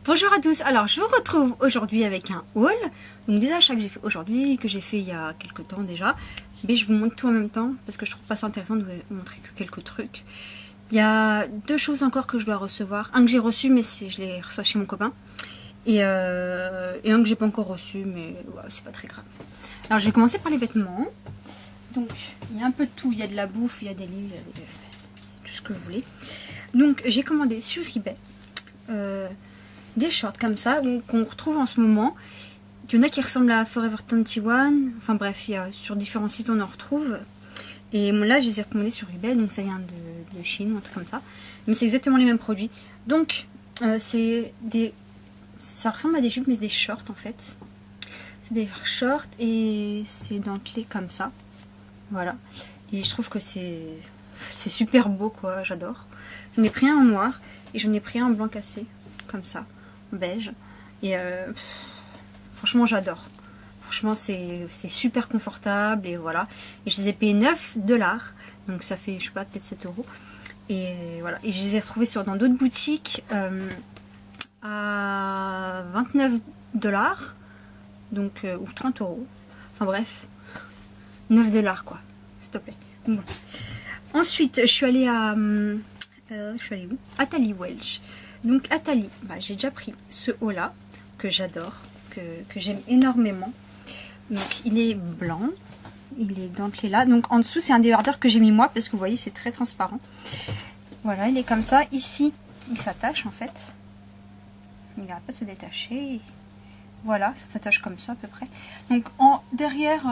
Bonjour à tous, alors je vous retrouve aujourd'hui avec un haul. Donc des achats que j'ai fait aujourd'hui, que j'ai fait il y a quelques temps déjà. Mais je vous montre tout en même temps parce que je trouve pas ça intéressant de vous montrer que quelques trucs. Il y a deux choses encore que je dois recevoir. Un que j'ai reçu mais je les reçois chez mon copain. Et un que j'ai pas encore reçu mais ouais, c'est pas très grave. Alors je vais commencer par les vêtements. Donc il y a un peu de tout, il y a de la bouffe, il y a des livres, il y a tout ce que vous voulez. Donc j'ai commandé sur eBay des shorts comme ça qu'on retrouve en ce moment. Il y en a qui ressemblent à Forever 21, enfin bref, sur différents sites on en retrouve. Et là je les ai recommandés sur eBay, donc ça vient de Chine ou un truc comme ça. Mais c'est exactement les mêmes produits. Donc ça ressemble à des jupes mais des shorts en fait. C'est des shorts et c'est dentelé comme ça. Voilà. Et je trouve que c'est super beau quoi, j'adore. J'en ai pris un en noir et j'en ai pris un en blanc cassé, comme ça, beige. Et franchement j'adore. Franchement c'est super confortable et voilà. Et je les ai payés 9$. Donc ça fait, je sais pas, peut-être 7 €. Et voilà. Et je les ai retrouvés dans d'autres boutiques à 29$. Donc, ou 30€. Enfin bref. 9$ quoi. S'il te plaît. Bon. Ensuite, je suis allée à... je suis allée où? Atali Welch. Donc Atali, j'ai déjà pris ce haut là, que j'adore, que j'aime énormément. Donc il est blanc, il est dentelé là. Donc en dessous c'est un débardeur que j'ai mis moi, parce que vous voyez c'est très transparent. Voilà, il est comme ça. Ici, il s'attache en fait. Il n'arrête pas de se détacher. Voilà, ça s'attache comme ça à peu près. Donc derrière,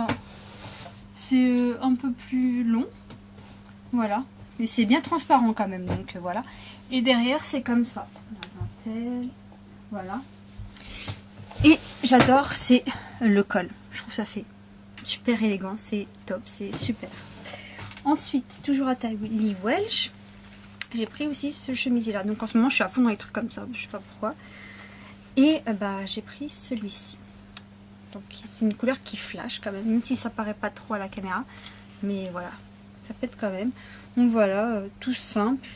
c'est un peu plus long. Voilà. Mais c'est bien transparent quand même, donc voilà. Et derrière, c'est comme ça. La dentelle, voilà. Et j'adore, c'est le col. Je trouve ça fait super élégant, c'est top, c'est super. Ensuite, toujours à Atali Welch, j'ai pris aussi ce chemisier-là. Donc en ce moment, je suis à fond dans les trucs comme ça, je sais pas pourquoi. Et j'ai pris celui-ci. Donc c'est une couleur qui flash quand même si ça paraît pas trop à la caméra. Mais voilà, ça pète quand même. Donc voilà, tout simple.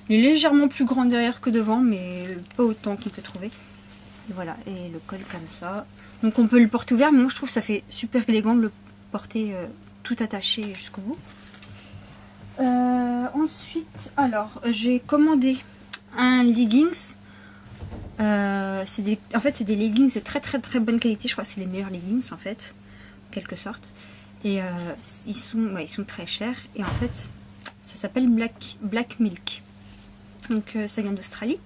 Il est légèrement plus grand derrière que devant, mais pas autant qu'on peut trouver. Et voilà, et le col comme ça. Donc on peut le porter ouvert, mais moi je trouve que ça fait super élégant de le porter tout attaché jusqu'au bout. Ensuite, alors, j'ai commandé un leggings. En fait c'est des leggings de très bonne qualité. Je crois que c'est les meilleurs leggings en fait, en quelque sorte. Et ils sont très chers. Et en fait ça s'appelle Black Milk. Donc ça vient d'Australie.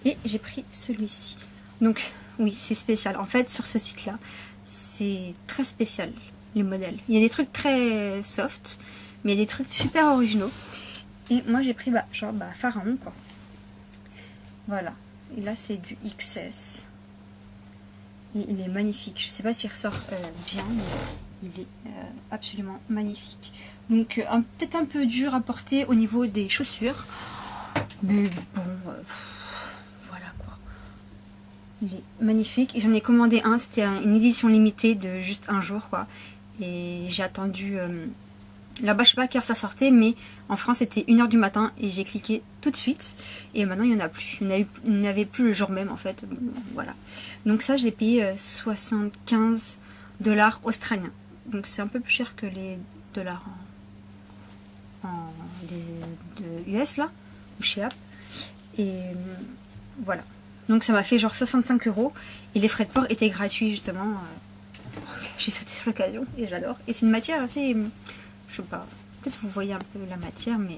Et j'ai pris celui-ci. Donc oui, c'est spécial. En fait sur ce site là c'est très spécial les modèles. Il y a des trucs très soft, mais il y a des trucs super originaux. Et moi j'ai pris Pharaon quoi. Voilà. Et là c'est du XS. Et il est magnifique. Je sais pas s'il ressort bien, mais il est absolument magnifique. Donc peut-être un peu dur à porter au niveau des chaussures. Mais bon, voilà quoi. Il est magnifique. Et j'en ai commandé un. C'était une édition limitée de juste un jour quoi. Et j'ai attendu... Là-bas, je sais pas à quelle heure ça sortait, mais en France, c'était 1h du matin et j'ai cliqué tout de suite. Et maintenant, il n'y en a plus. Il n'y en avait plus le jour même, en fait. Voilà. Donc ça, je l'ai payé 75$ australiens. Donc c'est un peu plus cher que les dollars de US, là, ou chez App. Et voilà. Donc ça m'a fait genre 65€. Et les frais de port étaient gratuits, justement. J'ai sauté sur l'occasion et j'adore. Et c'est une matière assez... Je sais pas, peut-être vous voyez un peu la matière, mais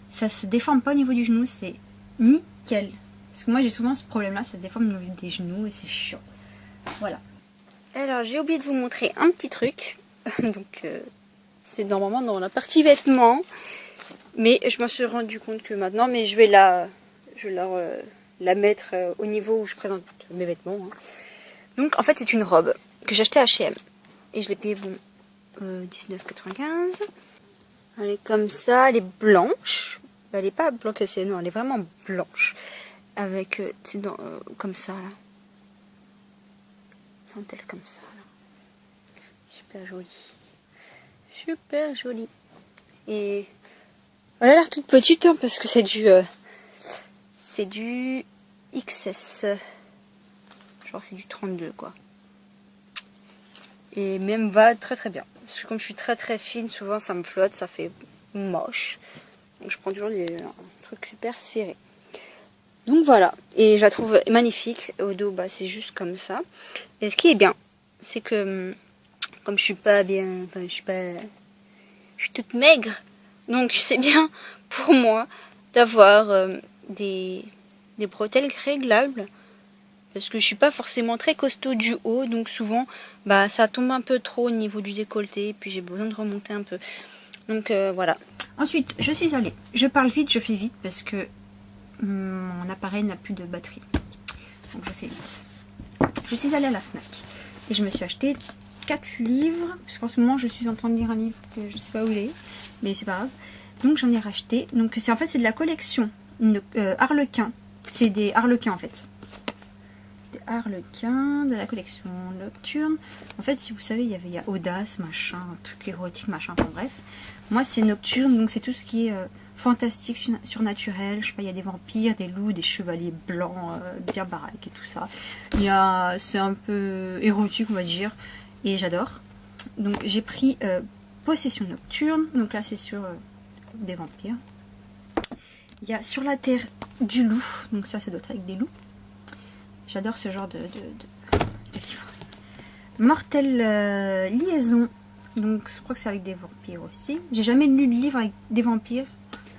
ça se déforme pas au niveau du genou, c'est nickel. Parce que moi j'ai souvent ce problème là, ça se déforme au niveau des genoux et c'est chiant. Voilà. Alors j'ai oublié de vous montrer un petit truc. Donc c'est normalement dans la partie vêtements. Mais je m'en suis rendu compte que maintenant, mais je vais la mettre au niveau où je présente mes vêtements. Hein. Donc en fait c'est une robe que j'ai achetée à H&M. Et je l'ai payée 19,95. Elle est comme ça, elle est blanche. Elle est pas blanc cassé, non, elle est vraiment blanche. Avec, comme ça, là. Dentelle comme ça, là. Super jolie. Super jolie. Et elle a l'air toute petite, hein, parce que c'est du XS. Genre c'est du 32 quoi. Et même va très très bien. Parce que comme je suis très très fine, souvent ça me flotte, ça fait moche. Donc je prends toujours des trucs super serrés. Donc voilà. Et je la trouve magnifique. Au dos, bah, c'est juste comme ça. Et ce qui est bien, c'est que comme je suis pas bien, enfin, je suis toute maigre. Donc c'est bien pour moi d'avoir des bretelles réglables. Parce que je suis pas forcément très costaud du haut. Donc souvent, bah, ça tombe un peu trop au niveau du décolleté. Puis j'ai besoin de remonter un peu. Donc voilà. Ensuite, je suis allée. Je parle vite, je fais vite parce que mon appareil n'a plus de batterie. Donc je fais vite. Je suis allée à la Fnac. Et je me suis acheté 4 livres. Parce qu'en ce moment, je suis en train de lire un livre que je sais pas où il est. Mais c'est pas grave. Donc j'en ai racheté. Donc en fait, c'est de la collection Harlequin. C'est des Harlequins en fait. Harlequin de la collection Nocturne. En fait, si vous savez, il y a Audace, machin, un truc érotique, machin, enfin bref. Moi, c'est Nocturne, donc c'est tout ce qui est fantastique, surnaturel. Je sais pas, il y a des vampires, des loups, des chevaliers blancs, bien baraques et tout ça. C'est un peu érotique, on va dire, et j'adore. Donc, j'ai pris Possession Nocturne, donc là, c'est sur des vampires. Il y a Sur la terre du loup, donc ça doit être avec des loups. J'adore ce genre de livre. Mortelle liaison. Donc je crois que c'est avec des vampires aussi. J'ai jamais lu de livre avec des vampires.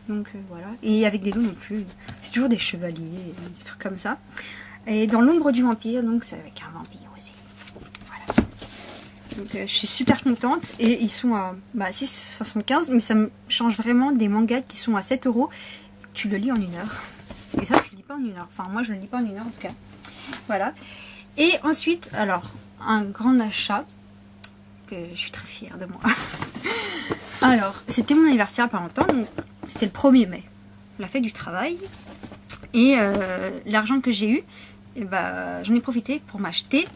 Donc voilà. Et avec des loups non plus. C'est toujours des chevaliers, des trucs comme ça. Et dans l'ombre du vampire, donc c'est avec un vampire aussi. Voilà. Donc je suis super contente. Et ils sont à 6,75. Mais ça me change vraiment des mangas qui sont à 7 €. Tu le lis en 1 heure. Et ça, tu le lis pas en 1 heure. Enfin, moi, je le lis pas en 1 heure en tout cas. Voilà. Et ensuite, alors, un grand achat que je suis très fière de moi. Alors, c'était mon anniversaire pas longtemps, donc c'était le 1er mai, la fête du travail. Et l'argent que j'ai eu, j'en ai profité pour m'acheter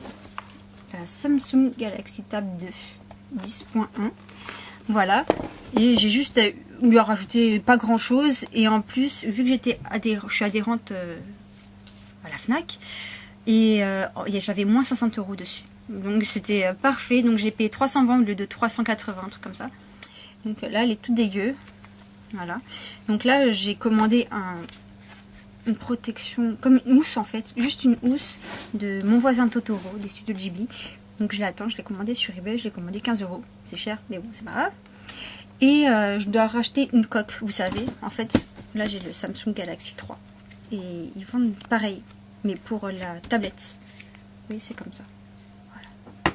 la Samsung Galaxy Tab 2 10.1. Voilà. Et j'ai juste lui rajouté pas grand chose. Et en plus, vu que je suis adhérente à la Fnac, et j'avais moins 60 € dessus. Donc c'était parfait. Donc j'ai payé 320 au lieu de 380, un truc comme ça. Donc là, elle est toute dégueu. Voilà. Donc là, j'ai commandé une protection, comme une housse en fait. Juste une housse de Mon voisin Totoro, des studios Ghibli. Donc je l'attends, je l'ai commandé sur eBay, je l'ai commandé 15 €. C'est cher, mais bon, c'est pas grave. Et je dois racheter une coque, vous savez. En fait, là j'ai le Samsung Galaxy 3. Et ils vendent pareil, mais pour la tablette. Oui, c'est comme ça.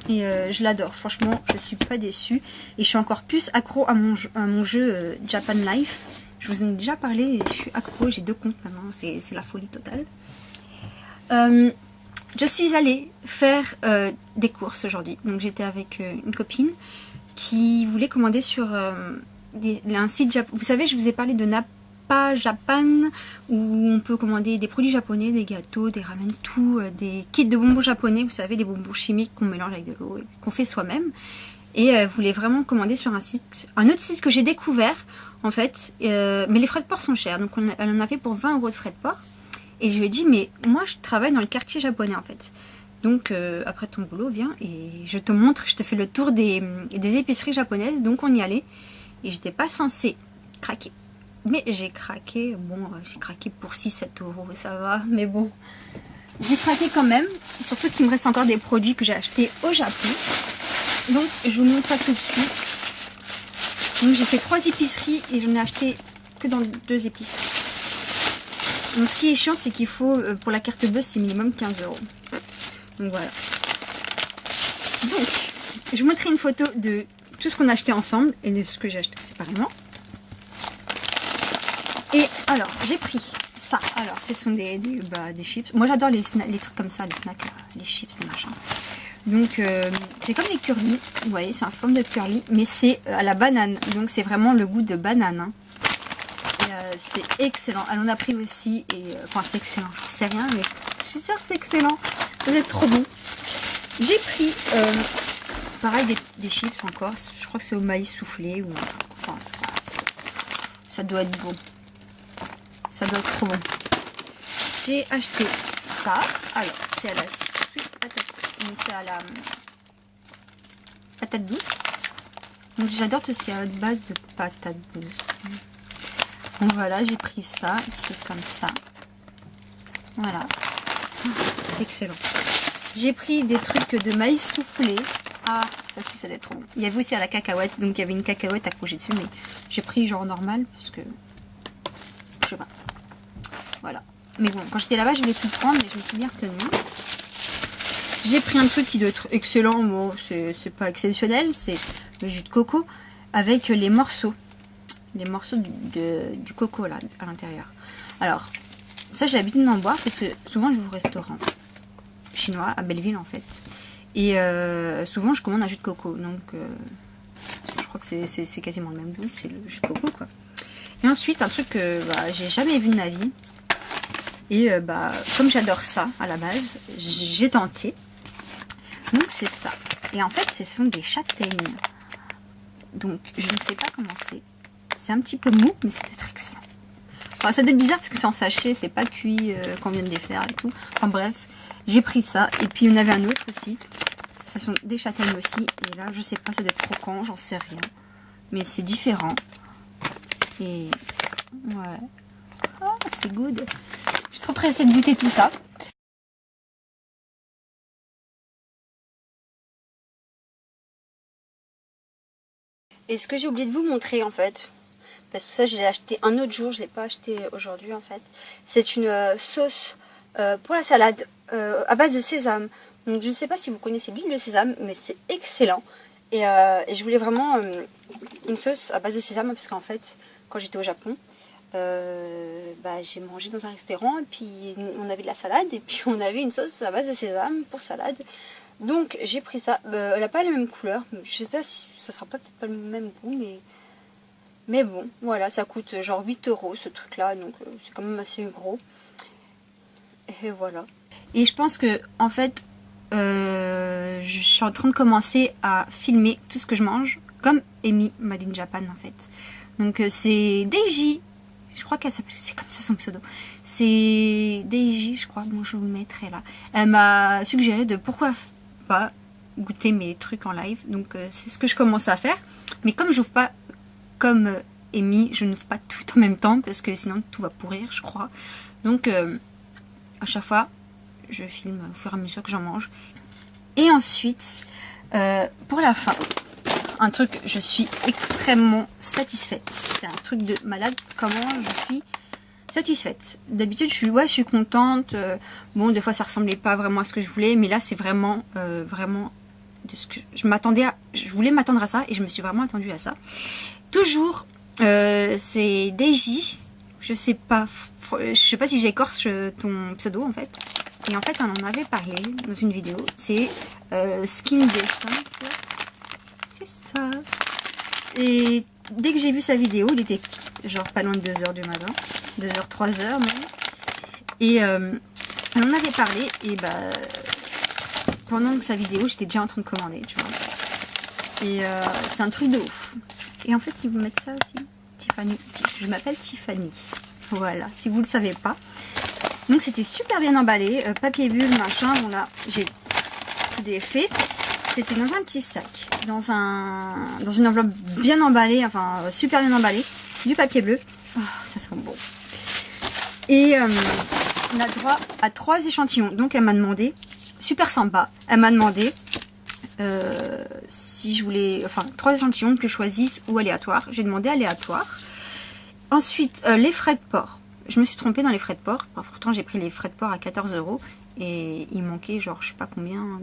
Et je l'adore, franchement, je suis pas déçue. Et je suis encore plus accro à mon jeu Japan Life. Je vous en ai déjà parlé, et je suis accro, j'ai 2 comptes maintenant, c'est la folie totale. Je suis allée faire des courses aujourd'hui. Donc j'étais avec une copine qui voulait commander sur un site japonais. Vous savez, je vous ai parlé de Napa Japan, où on peut commander des produits japonais, des gâteaux, des ramen, tout, des kits de bonbons japonais, vous savez, des bonbons chimiques qu'on mélange avec de l'eau et qu'on fait soi-même. Et elle voulait vraiment commander sur un autre site que j'ai découvert, en fait, mais les frais de port sont chers, donc elle en avait pour 20 € de frais de port. Et je lui ai dit, mais moi je travaille dans le quartier japonais en fait. Donc après ton boulot, viens et je te montre, je te fais le tour des épiceries japonaises. Donc on y allait. Et j'étais pas censée craquer. Mais j'ai craqué, bon, j'ai craqué pour 6-7 €, ça va. Mais bon, j'ai craqué quand même. Surtout qu'il me reste encore des produits que j'ai achetés au Japon. Donc je vous montre ça tout de suite. Donc j'ai fait 3 épiceries et j'en ai acheté que dans 2 épiceries. Donc ce qui est chiant, c'est qu'il faut, pour la carte bleue, c'est minimum 15 €. Donc voilà. Donc, je vous montrerai une photo de tout ce qu'on a acheté ensemble et de ce que j'ai acheté séparément. Et alors, j'ai pris ça. Alors, ce sont des chips. Moi, j'adore les trucs comme ça, les snacks, les chips, les machins. Donc, c'est comme les curly. Vous voyez, c'est en forme de curly, mais c'est à la banane. Donc, c'est vraiment le goût de banane. Hein. C'est excellent. Elle en a pris aussi. Et enfin, c'est excellent. Je sais rien, mais je suis sûre que c'est excellent. Ça doit être trop bon. J'ai pris pareil des chips encore. Je crois que c'est au maïs soufflé ou un truc. Enfin, ça doit être bon. Ça doit être trop bon. J'ai acheté ça. Alors, c'est à la sweet patate. Donc, c'est à la patate douce. Donc, j'adore tout ce qui est à base de patate douce. Donc, voilà, j'ai pris ça. C'est comme ça. Voilà. C'est excellent. J'ai pris des trucs de maïs soufflé. Ah, ça aussi, ça doit être trop bon. Il y avait aussi à la cacahuète. Donc, il y avait une cacahuète accrochée dessus. Mais j'ai pris genre normal. Parce que... je sais pas. Voilà. Mais bon, quand j'étais là-bas, je voulais tout prendre. Mais je me suis bien retenue. J'ai pris un truc qui doit être excellent. Bon, c'est pas exceptionnel. C'est le jus de coco. Avec les morceaux. Les morceaux du coco, là, à l'intérieur. Alors... ça, j'ai l'habitude d'en boire parce que souvent je vais au restaurant chinois à Belleville en fait. Et souvent je commande un jus de coco. Donc je crois que c'est quasiment le même goût, c'est le jus de coco quoi. Et ensuite, un truc que j'ai jamais vu de ma vie. Et comme j'adore ça à la base, j'ai tenté. Donc c'est ça. Et en fait, ce sont des châtaignes. Donc je ne sais pas comment c'est. C'est un petit peu mou, mais c'est très excellent. Enfin, ça doit être bizarre parce que c'est en sachet, c'est pas cuit qu'on vient de les faire et tout. Enfin bref, j'ai pris ça. Et puis il y en avait un autre aussi. Ce sont des châtaignes aussi. Et là, je sais pas, ça doit être croquant, j'en sais rien. Mais c'est différent. Et ouais. Ah, c'est good. Je suis trop pressée de goûter tout ça. Et ce que j'ai oublié de vous montrer en fait, parce que ça je l'ai acheté un autre jour, je ne l'ai pas acheté aujourd'hui en fait. C'est une sauce pour la salade à base de sésame. Donc je ne sais pas si vous connaissez l'huile de sésame, mais c'est excellent. Et je voulais vraiment une sauce à base de sésame parce qu'en fait, quand j'étais au Japon, j'ai mangé dans un restaurant et puis on avait de la salade et puis on avait une sauce à base de sésame pour salade. Donc j'ai pris ça. Elle n'a pas la même couleur. Je sais pas si ça sera peut-être pas le même goût, mais bon, voilà, ça coûte genre 8 € ce truc là, donc c'est quand même assez gros. Et voilà. Et je pense que en fait, je suis en train de commencer à filmer tout ce que je mange, comme Amy Made in Japan en fait. Donc c'est Deiji. Je crois qu'elle s'appelle, c'est comme ça son pseudo. C'est Deiji, je crois. Bon, je vous le mettrai là. Elle m'a suggéré de pourquoi pas goûter mes trucs en live. Donc c'est ce que je commence à faire. Mais comme j'ouvre pas comme Amy, je n'ouvre pas tout en même temps parce que sinon tout va pourrir, je crois. Donc à chaque fois, je filme au fur et à mesure que j'en mange. Et ensuite, pour la fin, un truc, je suis extrêmement satisfaite. C'est un truc de malade. Comment je suis satisfaite. D'habitude, je suis contente. Bon, des fois, ça ressemblait pas vraiment à ce que je voulais, mais là, c'est vraiment, vraiment de ce que je m'attendais à. Je voulais m'attendre à ça et je me suis vraiment attendue à ça. Toujours, c'est Deiji. Je sais pas si j'écorche ton pseudo en fait. Et en fait, on en avait parlé dans une vidéo. C'est Skin Descent. C'est ça. Et dès que j'ai vu sa vidéo, il était genre pas loin de 2 h du matin. 2 h, 3 h même. Et on en avait parlé. Et pendant sa vidéo, j'étais déjà en train de commander, tu vois. Et c'est un truc de ouf. Et en fait, ils vous mettent ça aussi. Tiffany. Je m'appelle Tiffany. Voilà, si vous ne le savez pas. Donc c'était super bien emballé. Papier bulle, machin. Bon là, j'ai tout défait. C'était dans un petit sac. Dans une enveloppe bien emballée. Enfin, super bien emballée. Du papier bleu. Oh, ça sent bon. Et on a droit à 3 échantillons. Donc elle m'a demandé, super sympa, elle m'a demandé si je voulais, enfin 3 échantillons que je choisisse ou aléatoire. J'ai demandé aléatoire. Ensuite, les frais de port. Je me suis trompée dans les frais de port. Pourtant, j'ai pris les frais de port à 14 € et il manquait genre je sais pas combien.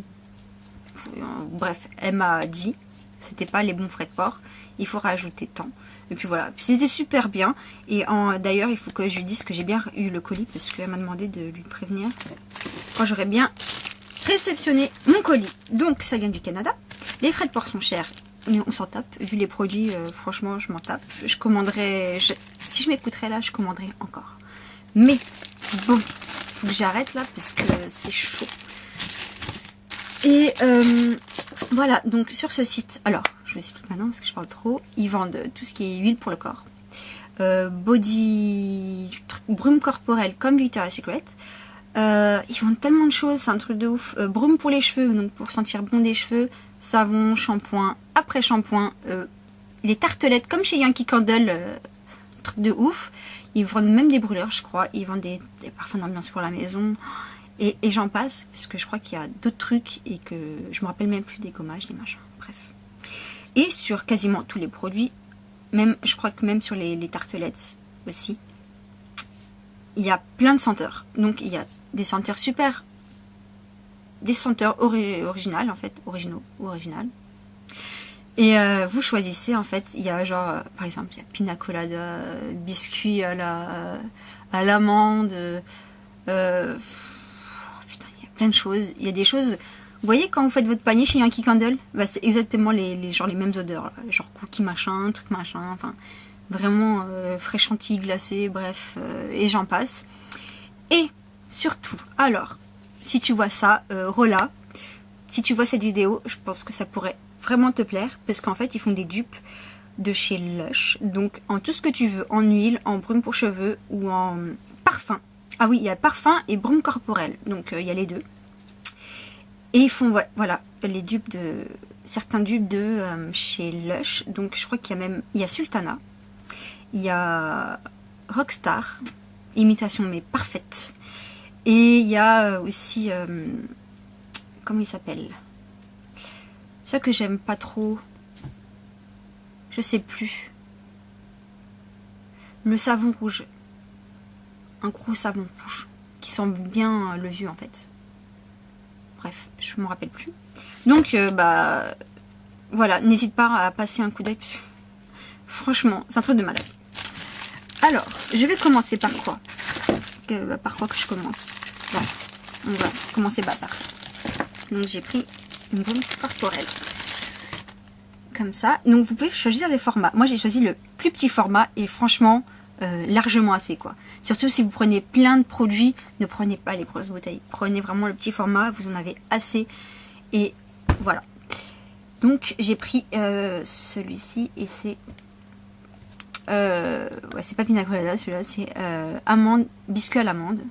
Bref, elle m'a dit, c'était pas les bons frais de port. Il faut rajouter tant. Et puis voilà, c'était super bien. Et d'ailleurs, il faut que je lui dise que j'ai bien eu le colis parce qu'elle m'a demandé de lui prévenir quand j'aurais bien réceptionné mon colis. Donc, ça vient du Canada. Les frais de port sont chers, mais on s'en tape. Vu les produits, franchement, je m'en tape. Je commanderai... Si je m'écouterais là, je commanderais encore. Mais, bon, faut que j'arrête là parce que c'est chaud. Et voilà, donc sur ce site, alors je vous explique maintenant parce que je parle trop, ils vendent tout ce qui est huile pour le corps, body, brume corporelle comme Victoria's Secret, Ils vendent tellement de choses, c'est un truc de ouf. Brume pour les cheveux, donc pour sentir bon des cheveux, savon, shampoing, après shampoing, les tartelettes comme chez Yankee Candle, truc de ouf. Ils vendent même des brûleurs, je crois. Ils vendent des parfums d'ambiance pour la maison. Et j'en passe, parce que je crois qu'il y a d'autres trucs et que je me rappelle même plus des gommages, des machins. Bref. Et sur quasiment tous les produits, même, je crois que même sur les tartelettes aussi, il y a plein de senteurs. Donc il y a des senteurs super, des senteurs originales en fait, originaux ou originales. Et vous choisissez en fait, il y a genre, par exemple, il y a pina colada, biscuit à l'amande, putain, il y a plein de choses. Il y a des choses, vous voyez quand vous faites votre panier chez Yankee Candle, bah, c'est exactement genre les mêmes odeurs, là. Genre cookie machin, truc machin, enfin vraiment frais chantilly glacé, bref, et j'en passe. Et surtout, alors, si tu vois ça, Rola, si tu vois cette vidéo, je pense que ça pourrait vraiment te plaire, parce qu'en fait, ils font des dupes de chez Lush, donc en tout ce que tu veux, en huile, en brume pour cheveux ou en parfum. Ah oui, il y a parfum et brume corporelle, donc il y a les deux. Et ils font, ouais, voilà, les dupes de certains dupes de chez Lush, donc je crois qu'il y a même, il y a Sultana, il y a Rockstar, imitation mais parfaite, et il y a aussi, comment il s'appelle? Ce que j'aime pas trop, je sais plus. Le savon rouge. Un gros savon rouge. Qui sent bien le vieux en fait. Bref, je me rappelle plus. Donc, bah, voilà, n'hésite pas à passer un coup d'œil. Franchement, c'est un truc de malade. Alors, je vais commencer par quoi? Par quoi que je commence? Voilà, on va commencer par ça. Donc, j'ai pris une brume corporelle. Comme ça. Donc vous pouvez choisir les formats. Moi j'ai choisi le plus petit format et franchement largement assez quoi. Surtout si vous prenez plein de produits, ne prenez pas les grosses bouteilles. Prenez vraiment le petit format, vous en avez assez. Et voilà. Donc j'ai pris celui-ci et c'est... ouais, c'est pas pina colada celui-là, c'est amande, biscuit à l'amande.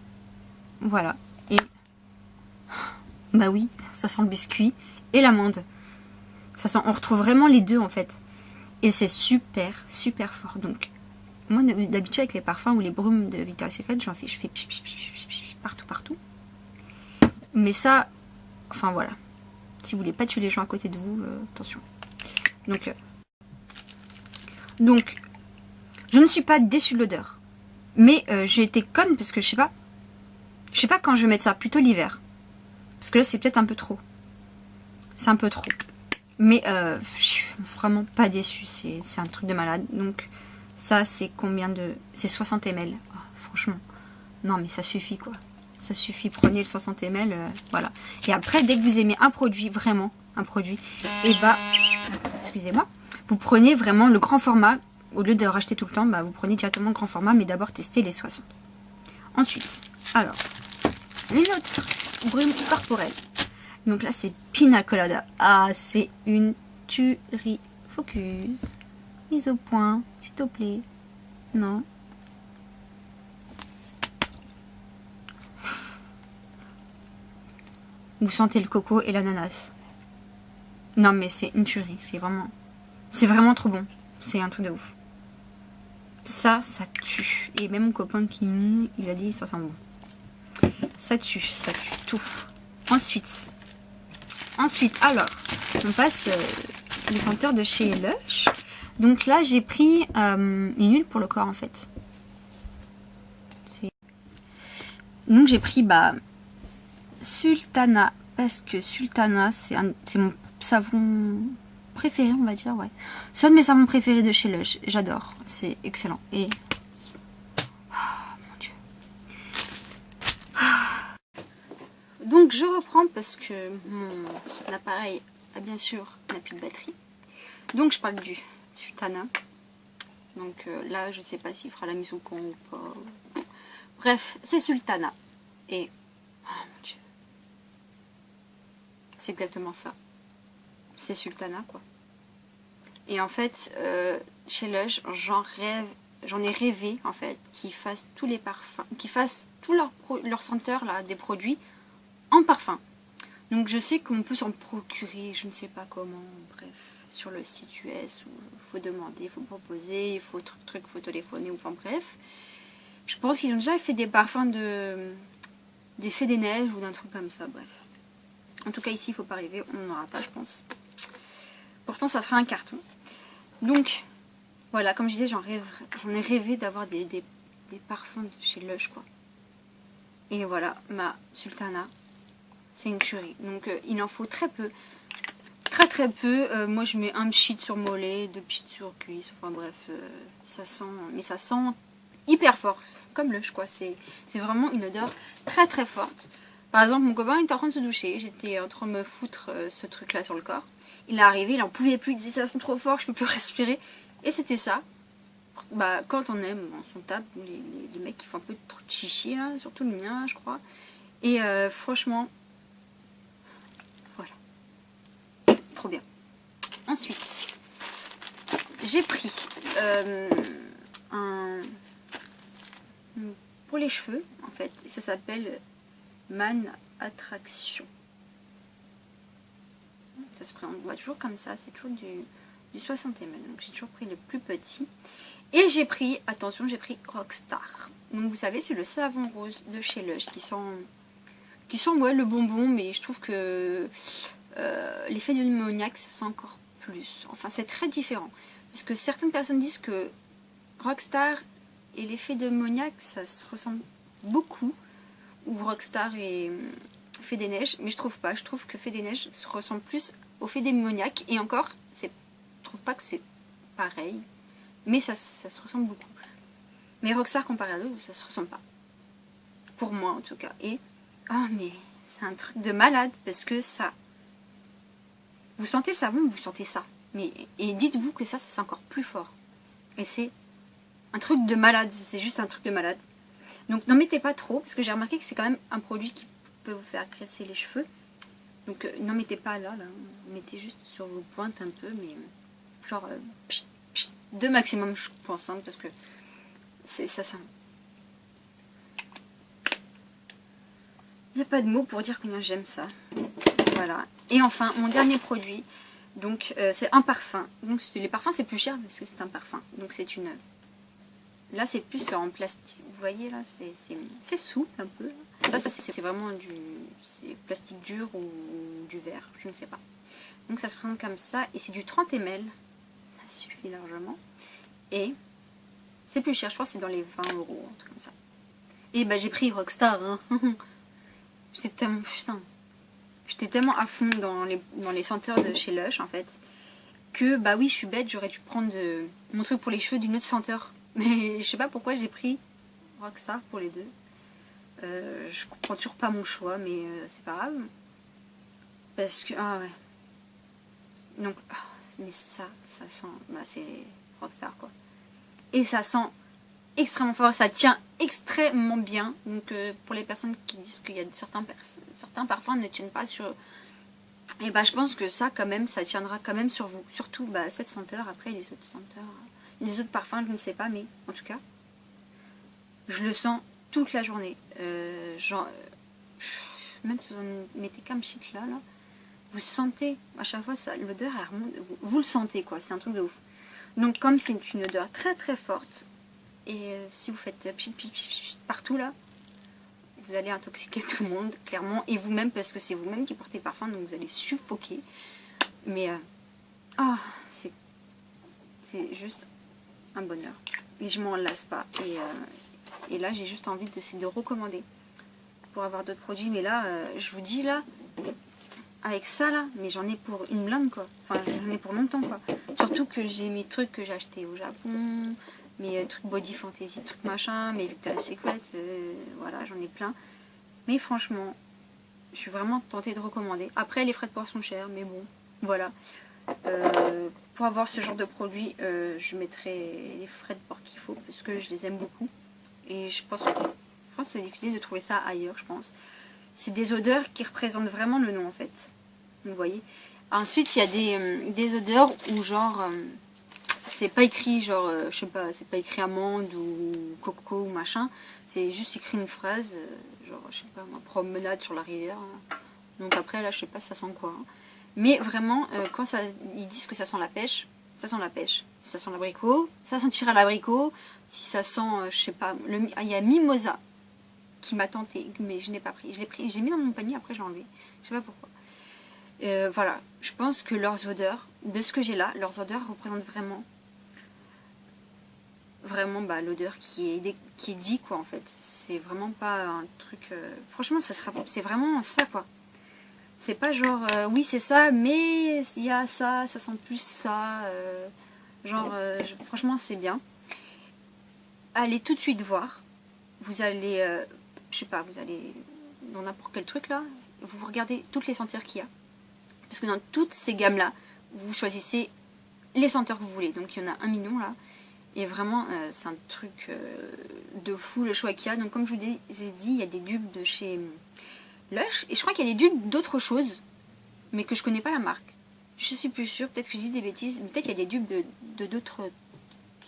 Voilà. Et... bah oui, ça sent le biscuit et l'amande. Ça sent, on retrouve vraiment les deux en fait. Et c'est super, super fort. Donc, moi d'habitude avec les parfums ou les brumes de Victoria's Secret, je fais partout, partout. Mais ça, enfin voilà. Si vous voulez pas tuer les gens à côté de vous, attention. Donc, je ne suis pas déçue de l'odeur. Mais j'ai été conne parce que je sais pas quand je vais mettre ça, plutôt l'hiver. Parce que là c'est peut-être un peu trop. C'est un peu trop. Mais je suis vraiment pas déçue, c'est un truc de malade. Donc ça c'est combien de... c'est 60 ml. Oh, franchement, non mais ça suffit quoi. Ça suffit, prenez le 60 ml, voilà. Et après, dès que vous aimez un produit, vraiment un produit, et bah, excusez-moi, vous prenez vraiment le grand format. Au lieu de racheter tout le temps, bah, vous prenez directement le grand format, mais d'abord testez les 60. Ensuite, alors, une autre brume corporelle. Donc là, c'est pina colada. Ah, c'est une tuerie. Focus. Mise au point, s'il te plaît. Non. Vous sentez le coco et l'ananas. Non, mais c'est une tuerie. C'est vraiment trop bon. C'est un truc de ouf. Ça tue. Et même mon copain il a dit ça sent bon. Ça tue tout. Ensuite, alors, on passe les senteurs de chez Lush. Donc là, j'ai pris une huile pour le corps, en fait. Donc j'ai pris Sultana, parce que Sultana, c'est mon savon préféré, on va dire, ouais. C'est un de mes savons préférés de chez Lush. J'adore, c'est excellent. Et... oh, mon Dieu. Donc je reprends parce que mon appareil bien sûr n'a plus de batterie. Donc je parle du Sultana. Donc là je sais pas s'il fera la mise au con ou pas. Bref, c'est Sultana. Et oh mon Dieu. C'est exactement ça. C'est Sultana quoi. Et en fait chez Lush j'en ai rêvé en fait qu'ils fassent tous les parfums, qu'ils fassent tout leur senteur là, des produits en parfum. Donc je sais qu'on peut s'en procurer, je ne sais pas comment, bref, sur le site US, où il faut demander, il faut proposer, il faut truc, il faut téléphoner, enfin bref. Je pense qu'ils ont déjà fait des parfums des Fées des Neiges ou d'un truc comme ça, bref. En tout cas ici il ne faut pas rêver, on n'en aura pas je pense. Pourtant ça fera un carton. Donc voilà, comme je disais, j'en ai rêvé d'avoir des parfums de chez Lush quoi. Et voilà, ma Sultana. C'est une tuerie. Donc il en faut très peu. Très peu. Moi je mets un pchit sur mollet, 2 pchits sur cuisse. Enfin bref, ça sent. Mais ça sent hyper fort. Comme Lush quoi. C'est vraiment une odeur très forte. Par exemple, mon copain était en train de se doucher. J'étais en train de me foutre ce truc là sur le corps. Il est arrivé, il n'en pouvait plus. Il disait ça sent trop fort, je peux plus respirer. Et c'était ça. Bah, quand on aime, on s'en tape. Les mecs qui font un peu trop de chichi là. Surtout le mien, je crois. Et franchement. Trop bien. Ensuite, j'ai pris pour les cheveux, en fait, ça s'appelle Man Attraction. Ça se présente, on voit toujours comme ça, c'est toujours du 60 ml. Donc j'ai toujours pris le plus petit. Et j'ai pris, attention, j'ai pris Rockstar. Donc vous savez, c'est le savon rose de chez Lush qui sent ouais, le bonbon, mais je trouve que l'effet de l'ammoniac ça sent encore plus. Enfin c'est très différent. Parce que certaines personnes disent que Rockstar et l'effet d'ammoniac ça se ressemble beaucoup. Ou Rockstar et Fée des Neiges. Mais je trouve pas. Je trouve que Fée des Neiges se ressemble plus au fait d'ammoniac. Et encore, je trouve pas que c'est pareil. Mais ça se ressemble beaucoup. Mais Rockstar comparé à l'autre, ça se ressemble pas. Pour moi en tout cas. Et oh mais c'est un truc de malade parce que ça. Vous sentez le savon, vous sentez ça. Et dites-vous que ça c'est encore plus fort. Et c'est un truc de malade. C'est juste un truc de malade. Donc n'en mettez pas trop, parce que j'ai remarqué que c'est quand même un produit qui peut vous faire graisser les cheveux. Donc n'en mettez pas là. Mettez juste sur vos pointes un peu, mais genre 2 maximum je pense, hein, parce que ça sent. Il n'y a pas de mots pour dire combien j'aime ça. Voilà. Et enfin, mon dernier produit, donc c'est un parfum. Donc les parfums c'est plus cher parce que c'est un parfum. Donc c'est une... Là c'est plus en plastique. Vous voyez là, c'est souple un peu. Ça c'est vraiment du plastique dur ou du verre, je ne sais pas. Donc ça se présente comme ça et c'est du 30 ml. Ça suffit largement. Et c'est plus cher, je crois que c'est dans les 20 €, un truc comme ça. Et bah j'ai pris Rockstar, hein. J'étais tellement à fond dans les senteurs de chez Lush en fait que bah oui je suis bête, j'aurais dû prendre mon truc pour les cheveux d'une autre senteur. Mais je sais pas pourquoi j'ai pris Rockstar pour les deux. Je comprends toujours pas mon choix mais c'est pas grave. Parce que ah ouais. Donc mais ça sent bah c'est Rockstar quoi. Et ça sent extrêmement fort, ça tient extrêmement bien. Donc pour les personnes qui disent qu'il y a certains parfums ne tiennent pas sur... Et bah je pense que ça quand même, ça tiendra quand même sur vous. Surtout bah, cette senteur, après les autres senteurs, les autres parfums je ne sais pas, mais en tout cas, je le sens toute la journée. Même si vous en mettez qu'un petit là, vous sentez, à chaque fois l'odeur elle remonte, vous le sentez quoi, c'est un truc de ouf. Donc comme c'est une odeur très forte, et si vous faites pchit partout là, vous allez intoxiquer tout le monde, clairement, et vous-même, parce que c'est vous-même qui portez le parfum, donc vous allez suffoquer. Mais, c'est juste un bonheur. Et je m'en lasse pas. Et là, j'ai juste envie de recommander pour avoir d'autres produits. Mais là, je vous dis là, avec ça là, mais j'en ai pour une blinde quoi. Enfin, j'en ai pour longtemps quoi. Surtout que j'ai mes trucs que j'ai achetés au Japon, mes trucs body fantasy, trucs machin, mes Victoria's Secret, voilà, j'en ai plein. Mais franchement, je suis vraiment tentée de recommander. Après, les frais de port sont chers, mais bon, voilà. Pour avoir ce genre de produit, je mettrai les frais de port qu'il faut, parce que je les aime beaucoup. Et je pense que c'est difficile de trouver ça ailleurs, je pense. C'est des odeurs qui représentent vraiment le nom, en fait. Vous voyez. Ensuite, il y a des odeurs où, genre, c'est pas écrit genre, je sais pas, c'est pas écrit amande ou coco ou machin. C'est juste écrit une phrase, genre, je sais pas, moi, promenade sur la rivière. Donc après, là, je sais pas ça sent quoi. Hein. Mais vraiment, quand ça, ils disent que ça sent la pêche, ça sent la pêche. Si ça sent l'abricot, ça sentira l'abricot. Si ça sent, je sais pas, il y a mimosa qui m'a tenté, mais je n'ai pas pris. Je l'ai pris, j'ai mis dans mon panier, après j'ai enlevé. Je sais pas pourquoi. Voilà, je pense que leurs odeurs, de ce que j'ai là, leurs odeurs représentent vraiment bah, l'odeur qui est dit quoi en fait. C'est vraiment pas un truc. Franchement, c'est vraiment ça quoi. C'est pas genre oui c'est ça, mais il y a ça, ça sent plus ça. Franchement c'est bien. Allez tout de suite voir. Vous allez, je sais pas, vous allez dans n'importe quel truc là, vous regardez toutes les senteurs qu'il y a. Parce que dans toutes ces gammes là, vous choisissez les senteurs que vous voulez. Donc il y en a 1 million là. Et vraiment c'est un truc de fou le choix qu'il y a. Donc comme je vous ai dit, il y a des dupes de chez Lush. Et je crois qu'il y a des dupes d'autres choses. Mais que je connais pas la marque. Je suis plus sûre, peut-être que je dis des bêtises. Mais peut-être qu'il y a des dupes de d'autres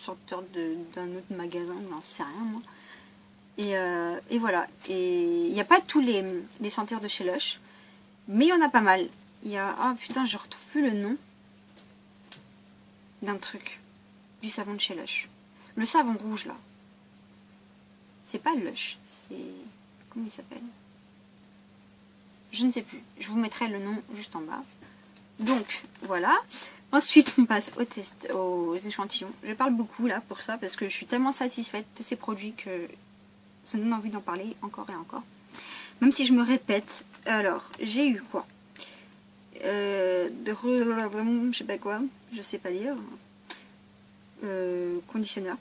senteurs d'un autre magasin. J'en sais rien moi. Et voilà. Et il n'y a pas tous les senteurs de chez Lush. Mais il y en a pas mal. Il y a... Ah putain, je retrouve plus le nom d'un truc. Du savon de chez Lush. Le savon rouge là. C'est pas Lush. C'est... Comment il s'appelle? Je ne sais plus. Je vous mettrai le nom juste en bas. Donc, voilà. Ensuite, on passe aux échantillons. Je parle beaucoup là pour ça parce que je suis tellement satisfaite de ces produits que ça me donne envie d'en parler encore et encore. Même si je me répète. Alors, j'ai eu quoi je sais pas quoi. Je sais pas lire. Conditionneur.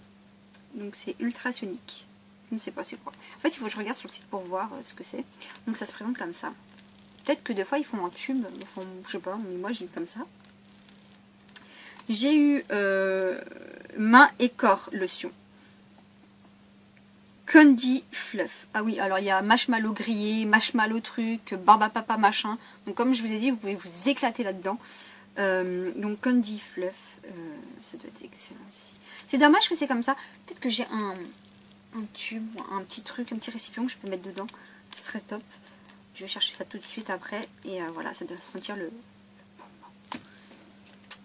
Donc c'est ultrasonique. Je ne sais pas c'est quoi. En fait, il faut que je regarde sur le site pour voir ce que c'est. Donc ça se présente comme ça. Peut-être que des fois ils font en tube, ils font, je sais pas, mais moi j'ai eu comme ça. J'ai eu main et corps lotion. Candy Fluff. Ah oui, alors il y a marshmallow grillé, marshmallow truc, barbe à papa machin. Donc comme je vous ai dit, vous pouvez vous éclater là-dedans. Donc Candy Fluff, ça doit être excellent aussi. C'est dommage que c'est comme ça. Peut-être que j'ai un tube, un petit truc, un petit récipient que je peux mettre dedans. Ce serait top. Je vais chercher ça tout de suite après. Et voilà, ça doit sentir le bonbon.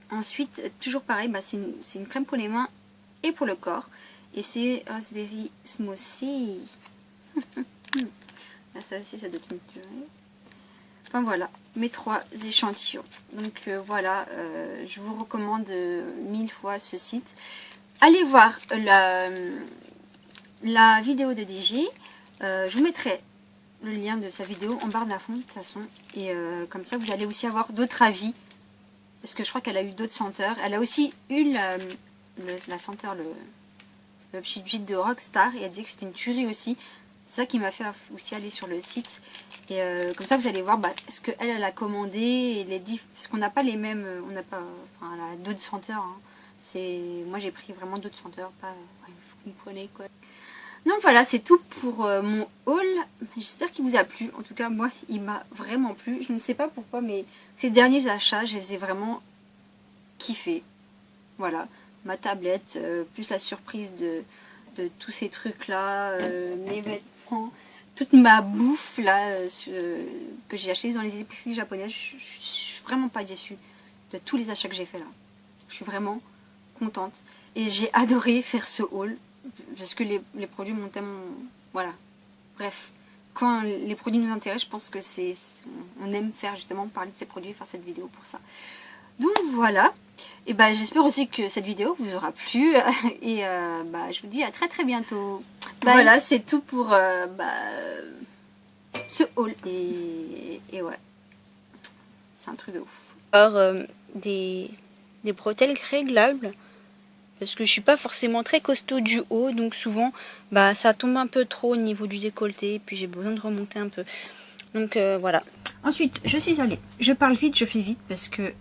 Ensuite, toujours pareil, bah, c'est une crème pour les mains et pour le corps. Et c'est Raspberry Smoothie. Là, ça aussi, ça doit être une tuerie. Enfin voilà, mes 3 échantillons. Donc voilà, je vous recommande 1000 fois ce site. Allez voir la vidéo de DJ. Je vous mettrai le lien de sa vidéo en barre d'infos de toute façon. Et comme ça, vous allez aussi avoir d'autres avis. Parce que je crois qu'elle a eu d'autres senteurs. Elle a aussi eu la senteur, le petit huile de Rockstar. Et elle dit que c'était une tuerie aussi. C'est ça qui m'a fait aussi aller sur le site. Et comme ça, vous allez voir ce qu'elle a commandé. Et les parce qu'on n'a pas les mêmes... On n'a pas... Enfin, elle a d'autres senteurs. Hein. Moi, j'ai pris vraiment d'autres senteurs. Pas... Vous comprenez quoi. Donc voilà, c'est tout pour mon haul. J'espère qu'il vous a plu. En tout cas, moi, il m'a vraiment plu. Je ne sais pas pourquoi, mais ces derniers achats, je les ai vraiment kiffés. Voilà. Ma tablette, plus la surprise de tous ces trucs-là, mes vêtements, toute ma bouffe là que j'ai acheté dans les épiceries japonaises. Je suis vraiment pas déçue de tous les achats que j'ai fait là. Je suis vraiment contente. Et j'ai adoré faire ce haul. Parce que les produits m'ont tellement... Voilà. Bref. Quand les produits nous intéressent, je pense que on aime faire justement parler de ces produits, faire cette vidéo pour ça. Donc voilà. Et j'espère aussi que cette vidéo vous aura plu. Et je vous dis à très bientôt. Bye. Voilà, c'est tout pour ce haul. Et ouais. C'est un truc de ouf. Alors, des bretelles réglables. Parce que je suis pas forcément très costaud du haut, donc souvent ça tombe un peu trop au niveau du décolleté, puis j'ai besoin de remonter un peu. Donc voilà. Ensuite, je suis allée. Je parle vite, je fais vite parce que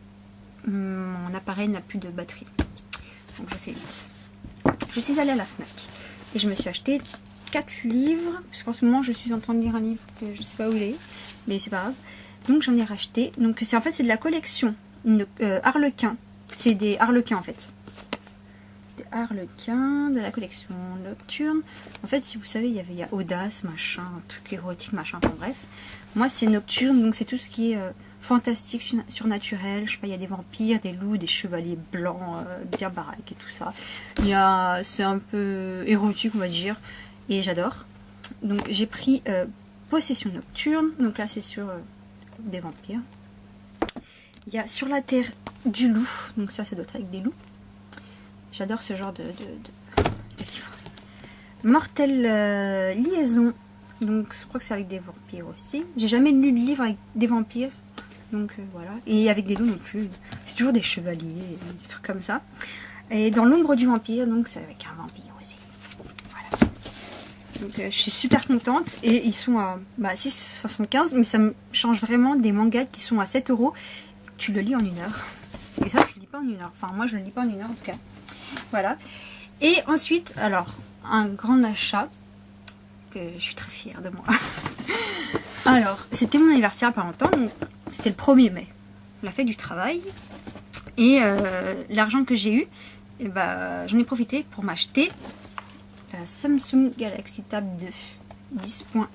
mon appareil n'a plus de batterie. Donc je fais vite. Je suis allée à la Fnac et je me suis acheté 4 livres. Parce qu'en ce moment, je suis en train de lire un livre que je sais pas où il est, mais c'est pas grave. Donc j'en ai racheté. Donc c'est de la collection Harlequin. C'est des Harlequins en fait. Harlequin de la collection Nocturne. En fait, si vous savez, il y a Audace, machin, un truc érotique, machin, enfin bref. Moi, c'est Nocturne, donc c'est tout ce qui est fantastique, surnaturel. Je sais pas, il y a des vampires, des loups, des chevaliers blancs, bien baraques et tout ça. C'est un peu érotique, on va dire, et j'adore. Donc j'ai pris Possession Nocturne, donc là c'est sur des vampires. Il y a Sur la terre du loup, donc ça doit être avec des loups. J'adore ce genre de livre. Mortelle liaison, donc je crois que c'est avec des vampires aussi. J'ai jamais lu de livre avec des vampires, donc voilà. Et avec des loups non plus, c'est toujours des chevaliers, des trucs comme ça. Et Dans l'ombre du vampire, donc c'est avec un vampire aussi. Voilà. Donc je suis super contente et ils sont à 6,75, mais ça me change vraiment des mangas qui sont à 7 €. Tu le lis en 1 heure. Et ça, tu le lis pas en 1 heure. Enfin, moi, je le lis pas en 1 heure en tout cas. Voilà. Et ensuite, alors, un grand achat que je suis très fière de moi. Alors, c'était mon anniversaire pas longtemps, donc c'était le 1er mai. La fête du travail. Et l'argent que j'ai eu, j'en ai profité pour m'acheter la Samsung Galaxy Tab 2 10.1.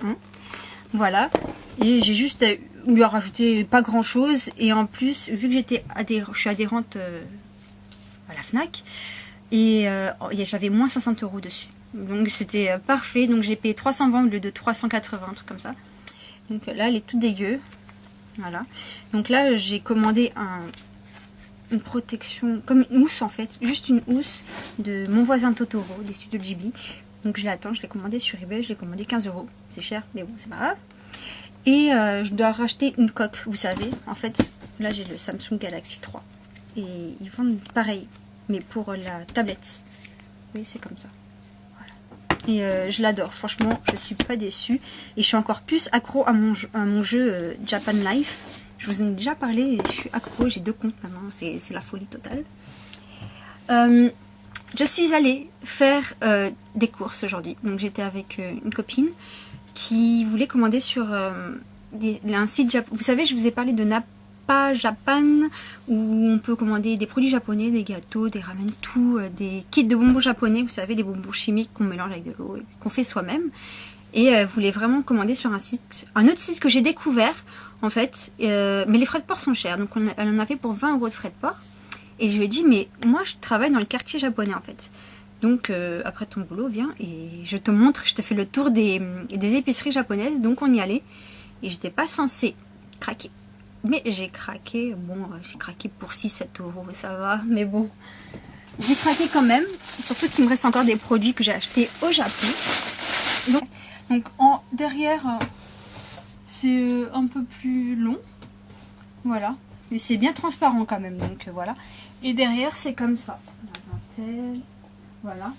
Voilà. Et j'ai juste lui rajouté pas grand chose. Et en plus, vu que je suis adhérente à la Fnac, et j'avais moins 60 € dessus. Donc c'était parfait. Donc j'ai payé 320 au lieu de 380, un truc comme ça. Donc là, elle est toute dégueu. Voilà. Donc là, j'ai commandé une protection, comme une housse en fait, juste une housse de Mon voisin Totoro, des studios Ghibli. Donc je l'attends, je l'ai commandé sur eBay, je l'ai commandé 15 €. C'est cher, mais bon, c'est pas grave. Et je dois racheter une coque, vous savez. En fait, là j'ai le Samsung Galaxy 3. Et ils vendent pareil, mais pour la tablette. Oui, c'est comme ça. Voilà. Et je l'adore, franchement, je suis pas déçue. Et je suis encore plus accro à mon jeu Japan Life. Je vous en ai déjà parlé, et je suis accro, j'ai 2 comptes maintenant, c'est la folie totale. Je suis allée faire des courses aujourd'hui. Donc j'étais avec une copine qui voulait commander sur un site japonais. Vous savez, je vous ai parlé de Napa Japan, où on peut commander des produits japonais, des gâteaux, des ramen, tout, des kits de bonbons japonais, vous savez, les bonbons chimiques qu'on mélange avec de l'eau et qu'on fait soi-même. Et elle voulait vraiment commander sur un autre site que j'ai découvert, en fait, mais les frais de port sont chers, donc elle en avait pour 20 € de frais de port. Et je lui ai dit, mais moi je travaille dans le quartier japonais en fait. Donc après ton boulot, viens et je te montre, je te fais le tour des épiceries japonaises. Donc on y allait. Et j'étais pas censée craquer. Mais j'ai craqué, bon, j'ai craqué pour 6-7 €, ça va. Mais bon, j'ai craqué quand même. Surtout qu'il me reste encore des produits que j'ai achetés au Japon. Donc derrière, c'est un peu plus long. Voilà. Mais c'est bien transparent quand même, donc voilà. Et derrière, c'est comme ça. La dentelle, voilà.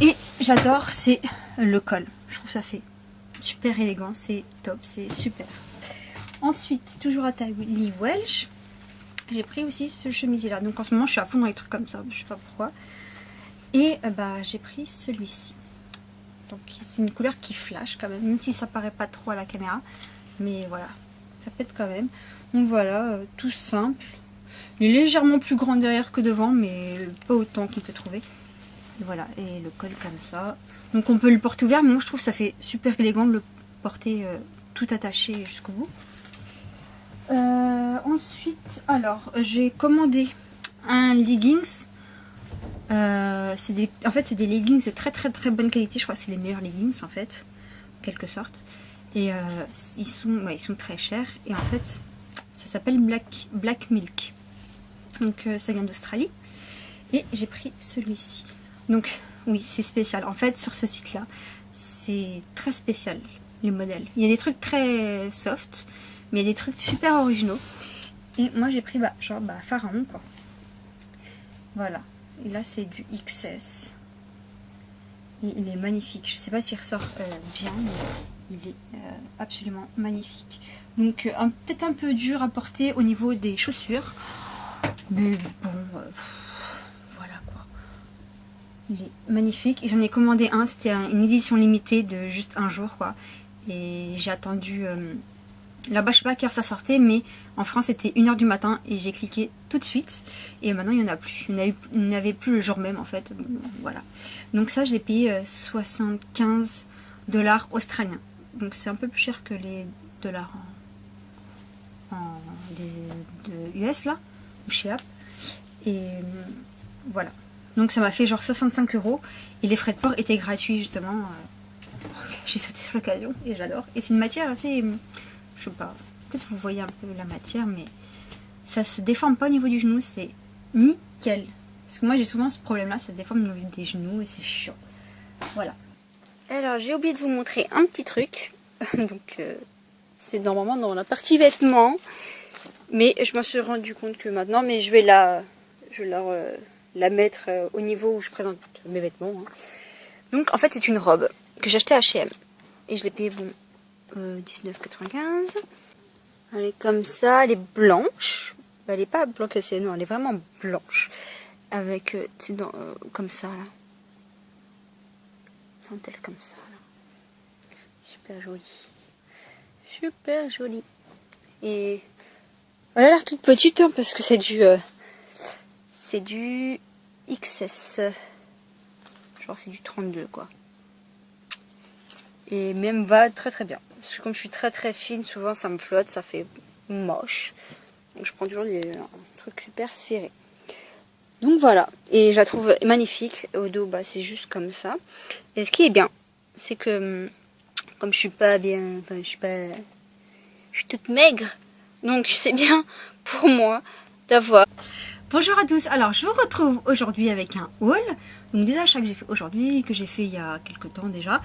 Et j'adore, c'est le col. Je trouve ça fait super élégant, c'est top, c'est super. Ensuite, toujours à taille Welsh, j'ai pris aussi ce chemisier-là. Donc en ce moment, je suis à fond dans les trucs comme ça, je sais pas pourquoi. Et j'ai pris celui-ci. Donc c'est une couleur qui flash quand même si ça paraît pas trop à la caméra. Mais voilà, ça pète quand même. Donc voilà, tout simple. Il est légèrement plus grand derrière que devant, mais pas autant qu'on peut trouver. Et voilà, et le col comme ça. Donc on peut le porter ouvert, mais moi je trouve que ça fait super élégant de le porter tout attaché jusqu'au bout. Ensuite, alors, j'ai commandé un leggings. En fait, c'est des leggings de très très bonne qualité. Je crois que c'est les meilleurs leggings en fait, en quelque sorte. Et ils sont très chers. Et en fait, ça s'appelle Black Milk. Donc ça vient d'Australie. Et j'ai pris celui-ci. Donc oui, c'est spécial. En fait, sur ce site-là, c'est très spécial, les modèles. Il y a des trucs très soft, mais il y a des trucs super originaux. Et moi, j'ai pris Pharaon, quoi. Voilà. Et là, c'est du XS. Et il est magnifique. Je sais pas s'il ressort bien, mais il est absolument magnifique. Donc, peut-être un peu dur à porter au niveau des chaussures. Mais bon, voilà quoi. Il est magnifique. Et j'en ai commandé un. C'était une édition limitée de juste un jour, quoi. Et j'ai attendu Là-bas, je sais pas à quelle heure ça sortait, mais en France, c'était 1 h du matin et j'ai cliqué tout de suite. Et maintenant, il n'y en a plus. Il n'y en avait plus le jour même, en fait. Voilà. Donc ça, je l'ai payé 75 $ australiens. Donc c'est un peu plus cher que les dollars de US, là, ou chez App. Et voilà. Donc ça m'a fait genre 65 € et les frais de port étaient gratuits, justement. J'ai sauté sur l'occasion et j'adore. Et c'est une matière assez... Je sais pas, peut-être vous voyez un peu la matière, mais ça se déforme pas au niveau du genou, c'est nickel. Parce que moi j'ai souvent ce problème-là, ça se déforme au niveau des genoux et c'est chiant. Voilà. Alors j'ai oublié de vous montrer un petit truc. Donc c'est normalement dans la partie vêtements. Mais je me suis rendu compte que maintenant, mais je vais la mettre au niveau où je présente mes vêtements. Hein. Donc en fait c'est une robe que j'ai achetée à H&M. Et je l'ai payée 19,95. Elle est comme ça, elle est blanche. Elle est pas blanc cassé, non, elle est vraiment blanche. Avec, comme ça là. Dentelle comme ça là. Super jolie. Super jolie. Et elle a l'air toute petite hein, parce que c'est du XS. Genre c'est du 32 quoi. Et même va très très bien. Parce que comme je suis très très fine, souvent ça me flotte, ça fait moche. Donc je prends toujours un truc super serré. Donc voilà. Et je la trouve magnifique. Au dos, bah, c'est juste comme ça. Et ce qui est bien, c'est que comme je suis pas bien, enfin je suis toute maigre. Donc c'est bien pour moi d'avoir. Bonjour à tous, alors je vous retrouve aujourd'hui avec un haul. Donc des achats que j'ai fait aujourd'hui, que j'ai fait il y a quelques temps déjà.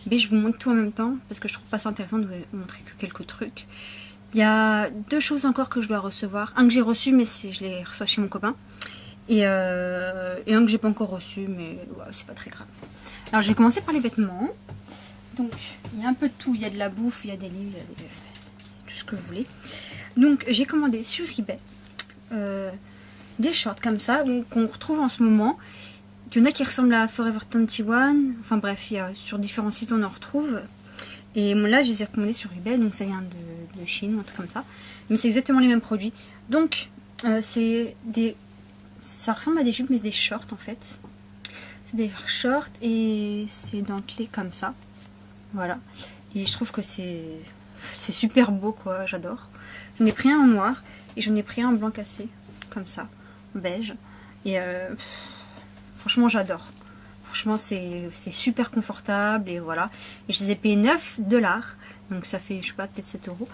Mais je vous montre tout en même temps parce que je trouve pas ça intéressant de vous montrer que quelques trucs. Il y a 2 choses encore que je dois recevoir. Un que j'ai reçu mais je les reçois chez mon copain. Et un que j'ai pas encore reçu mais ouais, c'est pas très grave. Alors je vais commencer par les vêtements. Donc il y a un peu de tout, il y a de la bouffe, il y a des livres, il y a tout ce que vous voulez. Donc j'ai commandé sur eBay des shorts comme ça qu'on retrouve en ce moment. Il y en a qui ressemblent à Forever 21. Enfin bref, sur différents sites on en retrouve. Et là je les ai recommandés sur eBay, donc ça vient de Chine ou un truc comme ça. Mais c'est exactement les mêmes produits. Donc ça ressemble à des jupes mais des shorts en fait. C'est des shorts et c'est dentelé comme ça. Voilà. Et je trouve que c'est super beau quoi, j'adore. J'en ai pris un en noir et j'en ai pris un en blanc cassé, comme ça, en beige. Et franchement j'adore. Franchement c'est super confortable et voilà. Et je les ai payés 9 $. Donc ça fait, je sais pas, peut-être 7 €.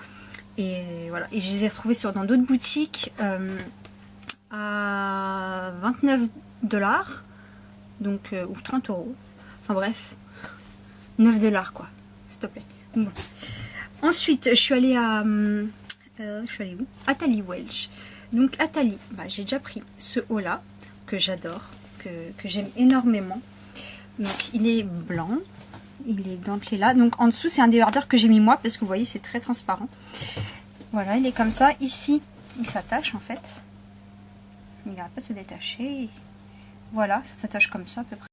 Et voilà. Et je les ai retrouvés dans d'autres boutiques à 29 $. Donc, ou 30 €. Enfin bref. 9 $ quoi. S'il te plaît. Bon. Ensuite, je suis allée à... je suis allée où? Atali Welch. Donc Atali, bah, j'ai déjà pris ce haut là, que j'adore, que j'aime énormément. Donc il est blanc, il est dentelé là. Donc en dessous c'est un débardeur que j'ai mis moi, parce que vous voyez c'est très transparent. Voilà, il est comme ça. Ici, il s'attache en fait. Il n'arrête pas de se détacher. Voilà, ça s'attache comme ça à peu près.